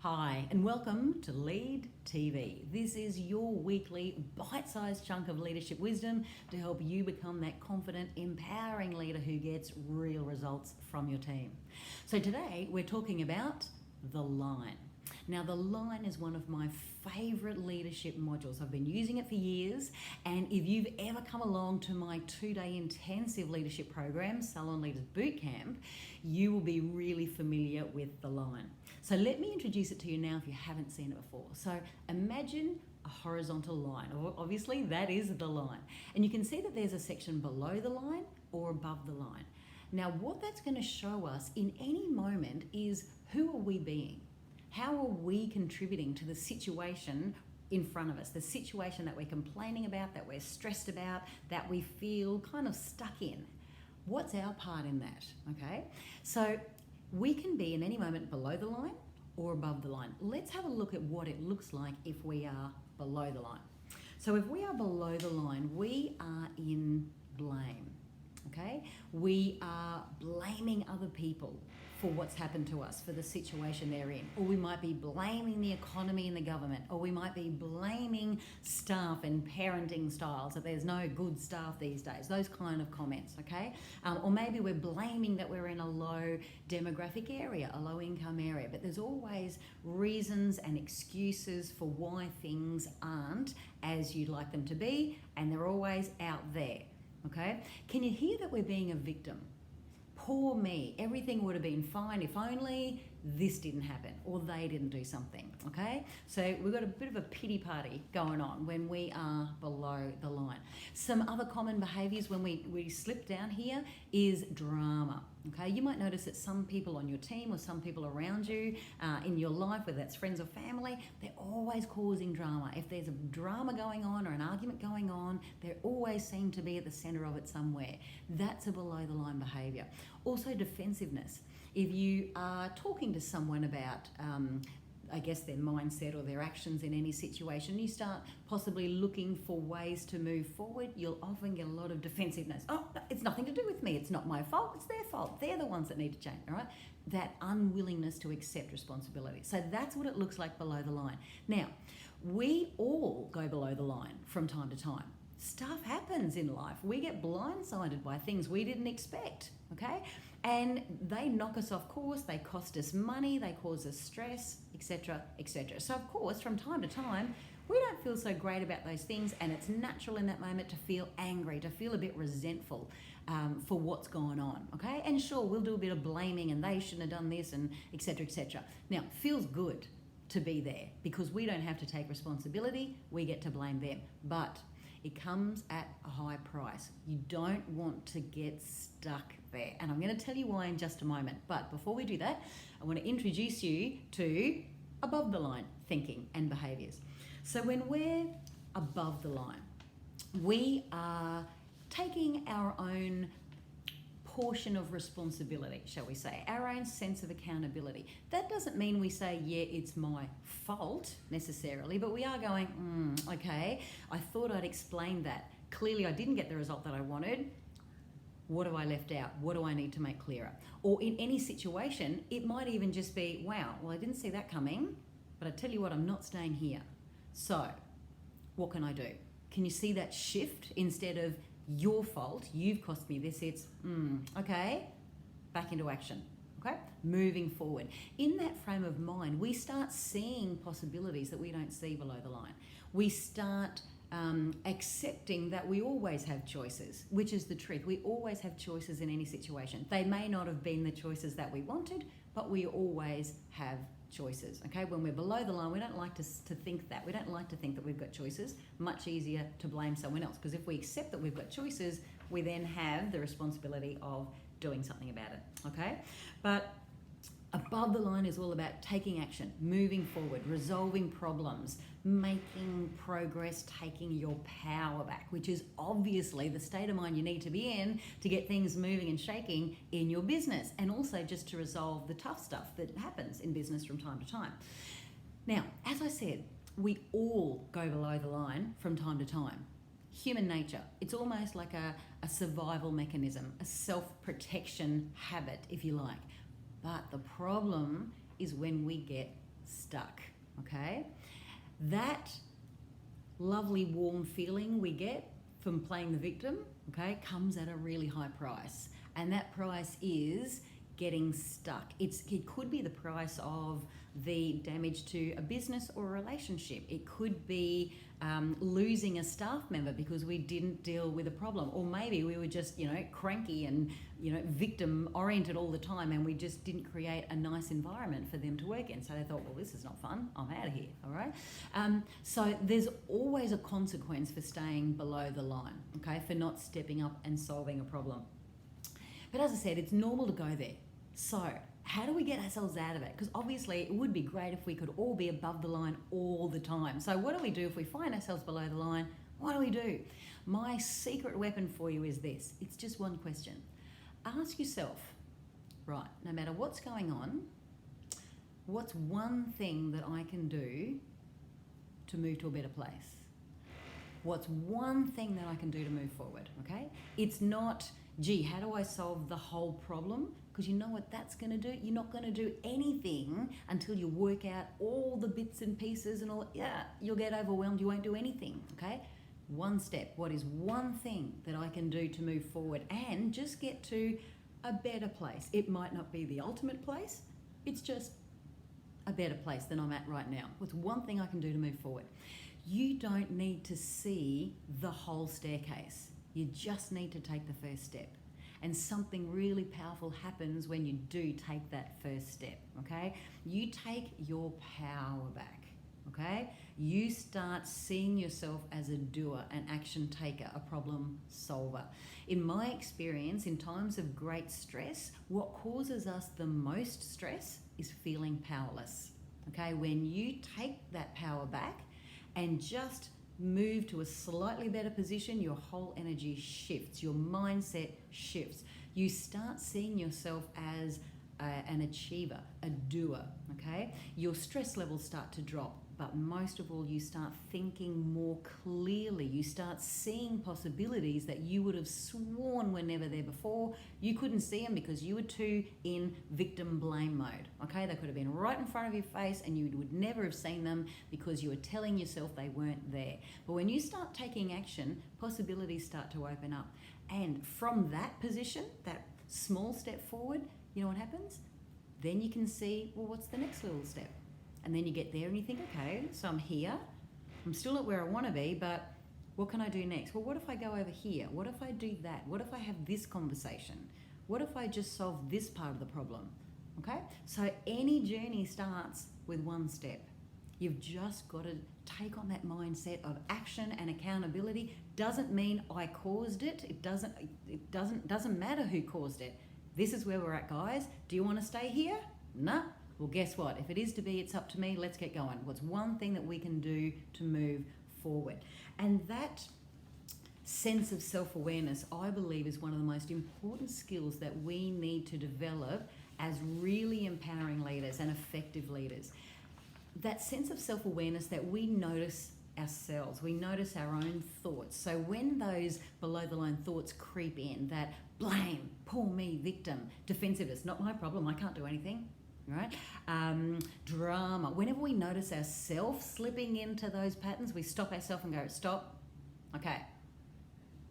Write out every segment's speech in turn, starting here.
Hi, and welcome to LeadTV. This is your weekly bite-sized chunk of leadership wisdom to help you become that confident, empowering leader who gets real results from your team. So today we're talking about the line. Now, the line is one of my favorite leadership modules. I've been using it for years, and if you've ever come along to my 2-day intensive leadership program, Salon Leaders Bootcamp, you will be really familiar with the line. So let me introduce it to you now if you haven't seen it before. So imagine a horizontal line. Obviously, that is the line. And you can see that there's a section below the line or above the line. Now, what that's going to show us in any moment is who are we being? How are we contributing to the situation in front of us, the situation that we're complaining about, that we're stressed about, that we feel kind of stuck in? What's our part in that, okay? So we can be in any moment below the line or above the line. Let's have a look at what it looks like if we are below the line. So if we are below the line, we are in blame, okay? We are blaming other people for what's happened to us, for the situation they're in. Or we might be blaming the economy and the government, or we might be blaming staff and parenting styles, that there's no good staff these days, those kind of comments, okay? Or maybe we're blaming that we're in a low demographic area, a low income area, but there's always reasons and excuses for why things aren't as you'd like them to be, and they're always out there, okay? Can you hear that we're being a victim? Poor me, everything would have been fine if only this didn't happen or they didn't do something, okay? So we've got a bit of a pity party going on when we are below the line. Some other common behaviours when we slip down here is drama, okay? You might notice that some people on your team or some people around you in your life, whether that's friends or family, they're always causing drama. If there's a drama going on or an argument going on, they always seem to be at the centre of it somewhere. That's a below the line behaviour. Also defensiveness. If you are talking to someone about, I guess, their mindset or their actions in any situation, you start possibly looking for ways to move forward, you'll often get a lot of defensiveness. Oh, it's nothing to do with me. It's not my fault. It's their fault. They're the ones that need to change, all right? That unwillingness to accept responsibility. So that's what it looks like below the line. Now, we all go below the line from time to time. Stuff happens in life. We get blindsided by things we didn't expect, okay? And they knock us off course, they cost us money, they cause us stress, etc., etc. So of course, from time to time, we don't feel so great about those things, and it's natural in that moment to feel angry, to feel a bit resentful for what's going on, okay? And sure, we'll do a bit of blaming, and they shouldn't have done this, and etc., etc. Now, it feels good to be there because we don't have to take responsibility, we get to blame them. But it comes at a high price. You don't want to get stuck there. And I'm going to tell you why in just a moment. But before we do that, I want to introduce you to above the line thinking and behaviours. So when we're above the line, we are taking our own portion of responsibility, shall we say, our own sense of accountability. That doesn't mean we say, yeah, it's my fault necessarily, but we are going, okay, I thought I'd explained that. Clearly I didn't get the result that I wanted. What have I left out? What do I need to make clearer? Or in any situation, it might even just be, wow, well, I didn't see that coming, but I tell you what, I'm not staying here. So what can I do? Can you see that shift? Instead of your fault, you've cost me this, it's, okay, back into action, okay? Moving forward. In that frame of mind, we start seeing possibilities that we don't see below the line. We start accepting that we always have choices, which is the truth. We always have choices in any situation. They may not have been the choices that we wanted, but we always have choices, okay? When we're below the line, we don't like to think that. We don't like to think that we've got choices. Much easier to blame someone else, because if we accept that we've got choices, we then have the responsibility of doing something about it, okay? But above the line is all about taking action, moving forward, resolving problems, making progress, taking your power back, which is obviously the state of mind you need to be in to get things moving and shaking in your business, and also just to resolve the tough stuff that happens in business from time to time. Now, as I said, we all go below the line from time to time. Human nature. It's almost like a survival mechanism, a self-protection habit, if you like. But the problem is when we get stuck, okay? That lovely warm feeling we get from playing the victim, okay, comes at a really high price. And that price is getting stuck. It could be the price of the damage to a business or a relationship. It could be losing a staff member because we didn't deal with a problem. Or maybe we were just, cranky and, victim oriented all the time, and we just didn't create a nice environment for them to work in. So they thought, well, this is not fun. I'm out of here, all right? So there's always a consequence for staying below the line, okay, for not stepping up and solving a problem. But as I said, it's normal to go there. So how do we get ourselves out of it? Because obviously it would be great if we could all be above the line all the time. So what do we do if we find ourselves below the line? What do we do? My secret weapon for you is this. It's just one question. Ask yourself, right, no matter what's going on, what's one thing that I can do to move to a better place? What's one thing that I can do to move forward, okay? It's not, gee, how do I solve the whole problem? Because you know what that's going to do? You're not going to do anything until you work out all the bits and pieces and all. Yeah, you'll get overwhelmed. You won't do anything, okay? One step. What is one thing that I can do to move forward and just get to a better place? It might not be the ultimate place. It's just a better place than I'm at right now. What's one thing I can do to move forward? You don't need to see the whole staircase. You just need to take the first step. And something really powerful happens when you do take that first step, okay? You take your power back, okay? You start seeing yourself as a doer, an action taker, a problem solver. In my experience, in times of great stress, what causes us the most stress is feeling powerless, okay? When you take that power back and just move to a slightly better position, your whole energy shifts, your mindset shifts. You start seeing yourself as an achiever, a doer, okay? Your stress levels start to drop, but most of all, you start thinking more clearly. You start seeing possibilities that you would have sworn were never there before. You couldn't see them because you were too in victim blame mode, okay? They could have been right in front of your face and you would never have seen them because you were telling yourself they weren't there. But when you start taking action, possibilities start to open up. And from that position, that small step forward, you know what happens? Then you can see, well, what's the next little step? And then you get there and you think, okay, so I'm here. I'm still not where I want to be, but what can I do next? Well, what if I go over here? What if I do that? What if I have this conversation? What if I just solve this part of the problem? Okay? So any journey starts with one step. You've just got to take on that mindset of action and accountability. Doesn't mean I caused it. It doesn't matter who caused it. This is where we're at, guys. Do you want to stay here? No. Well, guess what? If it is to be, it's up to me. Let's get going. What's one thing that we can do to move forward? And that sense of self-awareness, I believe, is one of the most important skills that we need to develop as really empowering leaders and effective leaders. That sense of self-awareness that we notice ourselves, we notice our own thoughts. So when those below the line thoughts creep in, that blame, poor me, victim, defensiveness, not my problem, I can't do anything, right? Drama. Whenever we notice ourselves slipping into those patterns, we stop ourselves and go, stop, okay,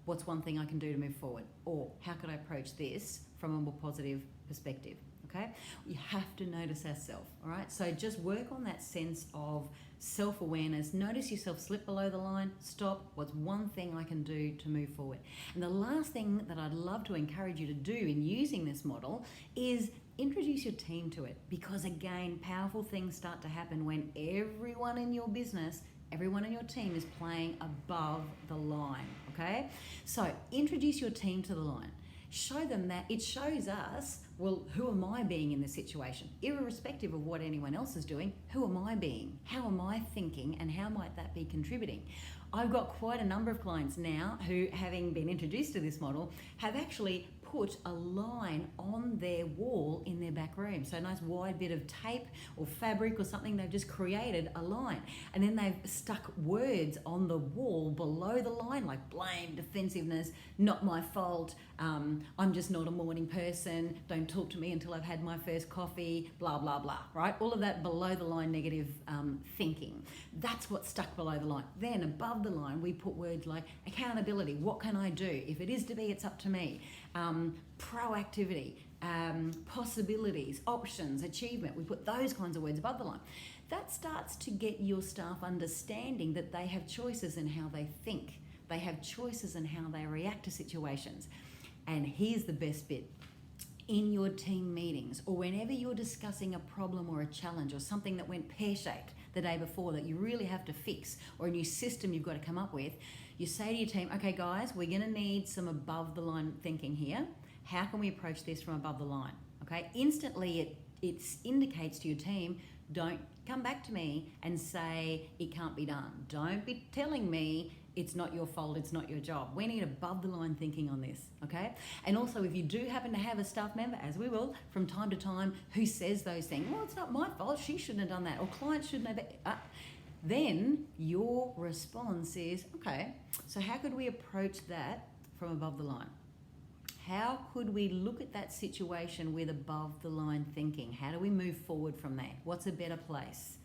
what's one thing I can do to move forward? Or how could I approach this from a more positive perspective? Okay, we have to notice ourselves, all right? So just work on that sense of self-awareness. Notice yourself slip below the line, stop, what's one thing I can do to move forward? And the last thing that I'd love to encourage you to do in using this model is introduce your team to it, because again, powerful things start to happen when everyone in your business, everyone in your team is playing above the line, okay? So introduce your team to the line. Show them that. It shows us, well, who am I being in this situation? Irrespective of what anyone else is doing, who am I being? How am I thinking? And how might that be contributing? I've got quite a number of clients now who, having been introduced to this model, have actually put a line on their wall in their back room. So a nice wide bit of tape or fabric or something, they've just created a line. And then they've stuck words on the wall below the line, like blame, defensiveness, not my fault, I'm just not a morning person, don't talk to me until I've had my first coffee, blah, blah, blah, right? All of that below the line negative thinking. That's what's stuck below the line. Then above the line, we put words like accountability, what can I do? If it is to be, it's up to me. Proactivity, possibilities, options, achievement. We put those kinds of words above the line. That starts to get your staff understanding that they have choices in how they think. They have choices in how they react to situations. And here's the best bit. In your team meetings or whenever you're discussing a problem or a challenge or something that went pear-shaped the day before that you really have to fix, or a new system you've got to come up with, you say to your team, okay guys, we're going to need some above the line thinking here. How can we approach this from above the line? Okay, instantly it indicates to your team, don't come back to me and say it can't be done. Don't be telling me it's not your fault, it's not your job. We need above the line thinking on this, okay? And also if you do happen to have a staff member, as we will from time to time, who says those things, well, it's not my fault, she shouldn't have done that, or client shouldn't have, then your response is, okay, so how could we approach that from above the line? How could we look at that situation with above the line thinking? How do we move forward from there? What's a better place?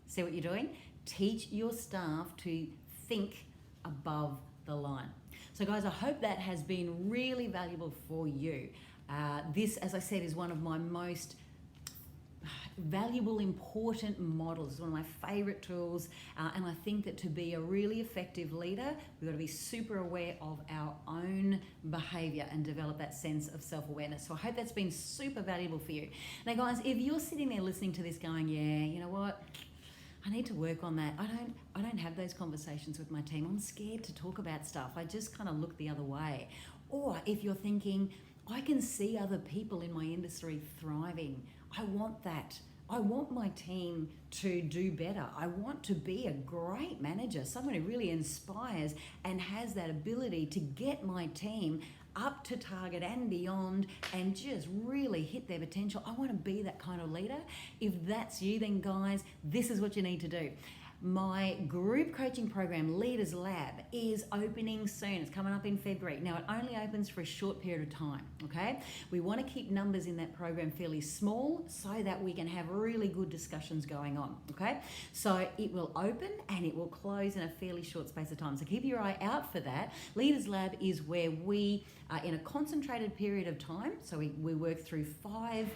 See what you're doing? Teach your staff to think above the line. So guys, I hope that has been really valuable for you. This, as I said, is one of my most valuable, important models. It's one of my favorite tools. And I think that to be a really effective leader, we've got to be super aware of our own behavior and develop that sense of self-awareness. So I hope that's been super valuable for you. Now guys, if you're sitting there listening to this going, yeah, you know what? I need to work on that. I don't have those conversations with my team. I'm scared to talk about stuff. I just kind of look the other way. Or if you're thinking, I can see other people in my industry thriving. I want that. I want my team to do better. I want to be a great manager, someone who really inspires and has that ability to get my team up to target and beyond and just really hit their potential. I want to be that kind of leader. If that's you, then guys, this is what you need to do. My group coaching program, Leaders Lab, is opening soon. It's coming up in February. Now, it only opens for a short period of time, okay? We want to keep numbers in that program fairly small so that we can have really good discussions going on, okay? So it will open and it will close in a fairly short space of time. So keep your eye out for that. Leaders Lab is where we, in a concentrated period of time, so we work through 5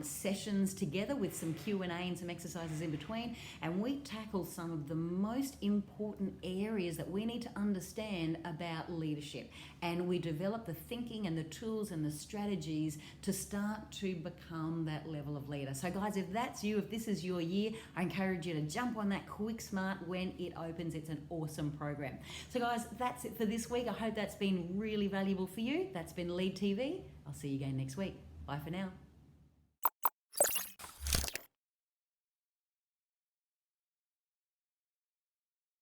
sessions together with some Q&A and some exercises in between, and we tackle some of the most important areas that we need to understand about leadership, and we develop the thinking and the tools and the strategies to start to become that level of leader. So guys, if that's you, if this is your year, I encourage you to jump on that quick smart when it opens. It's an awesome program. So guys, that's it for this week. I hope that's been really valuable for you. That's been LeadTV. I'll see you again next week. Bye for now.